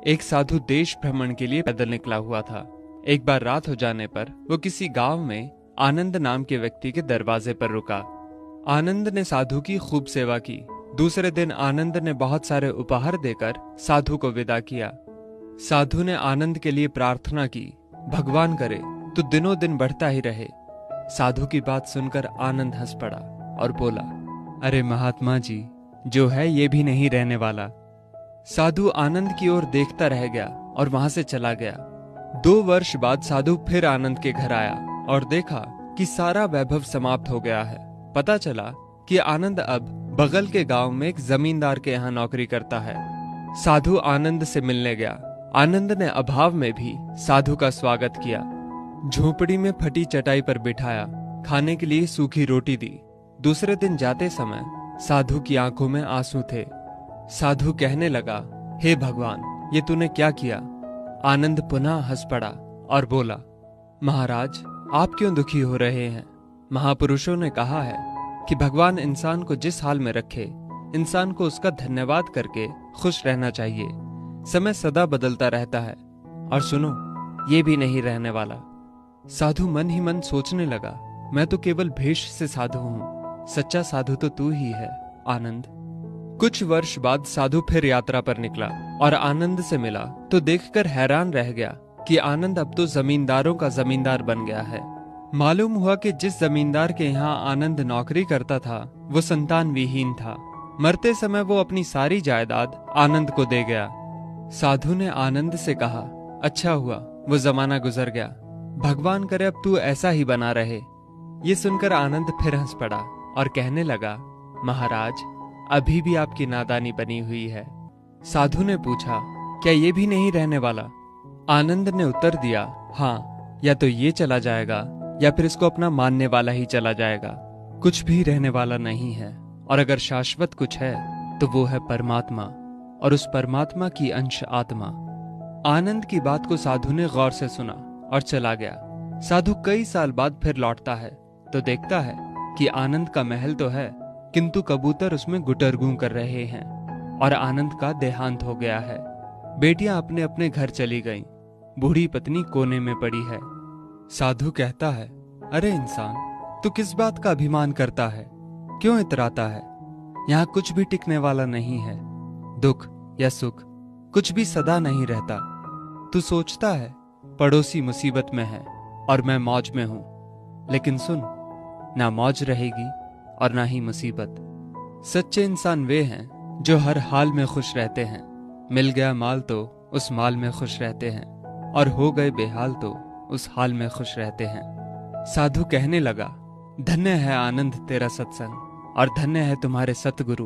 एक साधु देश भ्रमण के लिए पैदल निकला हुआ था। एक बार रात हो जाने पर वो किसी गांव में आनंद नाम के व्यक्ति के दरवाजे पर रुका। आनंद ने साधु की खूब सेवा की। दूसरे दिन आनंद ने बहुत सारे उपहार देकर साधु को विदा किया। साधु ने आनंद के लिए प्रार्थना की, भगवान करे तू दिनों दिन बढ़ता ही रहे। साधु की बात सुनकर आनंद हंस पड़ा और बोला, अरे महात्मा जी, जो है ये भी नहीं रहने वाला। साधु आनंद की ओर देखता रह गया और वहां से चला गया। 2 वर्ष बाद साधु फिर आनंद के घर आया और देखा कि सारा वैभव समाप्त हो गया है। पता चला कि आनंद अब बगल के गांव में एक जमींदार के यहाँ नौकरी करता है। साधु आनंद से मिलने गया। आनंद ने अभाव में भी साधु का स्वागत किया। झोपड़ी में फटी चटाई पर बिठाया, खाने के लिए सूखी रोटी दी। दूसरे दिन जाते समय साधु की आंखों में आंसू थे। साधु कहने लगा, हे भगवान, ये तूने क्या किया? आनंद पुनः हंस पड़ा और बोला, महाराज, आप क्यों दुखी हो रहे हैं? महापुरुषों ने कहा है कि भगवान इंसान को जिस हाल में रखे, इंसान को उसका धन्यवाद करके खुश रहना चाहिए। समय सदा बदलता रहता है और सुनो, ये भी नहीं रहने वाला। साधु मन ही मन सोचने लगा, मैं तो केवल भेष से साधु हूं, सच्चा साधु तो तू ही है आनंद। कुछ वर्ष बाद साधु फिर यात्रा पर निकला और आनंद से मिला तो देखकर हैरान रह गया कि आनंद अब तो जमींदारों का जमींदार बन गया है। मालूम हुआ कि जिस जमींदार के यहाँ आनंद नौकरी करता था वो संतान विहीन था। मरते समय वो अपनी सारी जायदाद आनंद को दे गया। साधु ने आनंद से कहा, अच्छा हुआ वो जमाना गुजर गया, भगवान करे अब तू ऐसा ही बना रहे। ये सुनकर आनंद फिर हंस पड़ा और कहने लगा, महाराज, अभी भी आपकी नादानी बनी हुई है। साधु ने पूछा, क्या ये भी नहीं रहने वाला? आनंद ने उत्तर दिया, हाँ, या तो ये चला जाएगा या फिर इसको अपना मानने वाला ही चला जाएगा। कुछ भी रहने वाला नहीं है, और अगर शाश्वत कुछ है तो वो है परमात्मा, और उस परमात्मा की अंश आत्मा। आनंद की बात को साधु ने गौर से सुना और चला गया। साधु कई साल बाद फिर लौटता है तो देखता है कि आनंद का महल तो है, किंतु कबूतर उसमें गुटरगू कर रहे हैं और आनंद का देहांत हो गया है। बेटियां अपने अपने घर चली गईं, बूढ़ी पत्नी कोने में पड़ी है। साधु कहता है, अरे इंसान, तू किस बात का अभिमान करता है? क्यों इतराता है? यहाँ कुछ भी टिकने वाला नहीं है। दुख या सुख कुछ भी सदा नहीं रहता। तू सोचता है पड़ोसी मुसीबत में है और मैं मौज में हूं, लेकिन सुन, ना मौज रहेगी और ना ही मुसीबत। सच्चे इंसान वे हैं जो हर हाल में खुश रहते हैं। मिल गया माल तो उस माल में खुश रहते हैं, और हो गए बेहाल तो उस हाल में खुश रहते हैं। साधु कहने लगा, धन्य है आनंद तेरा सत्संग, और धन्य है तुम्हारे सतगुरु।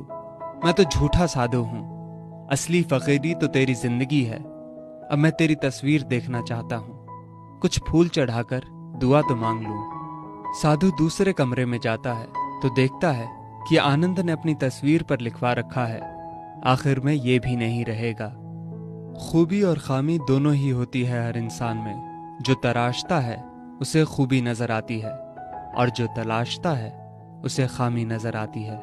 मैं तो झूठा साधु हूं, असली फकीरी तो तेरी जिंदगी है। अब मैं तेरी तस्वीर देखना चाहता हूं, कुछ फूल चढ़ाकर दुआ तो मांग लूं। साधु दूसरे कमरे में जाता है तो देखता है कि आनंद ने अपनी तस्वीर पर लिखवा रखा है, आखिर में ये भी नहीं रहेगा। खूबी और खामी दोनों ही होती है हर इंसान में। जो तराशता है उसे खूबी नजर आती है, और जो तलाशता है उसे खामी नजर आती है।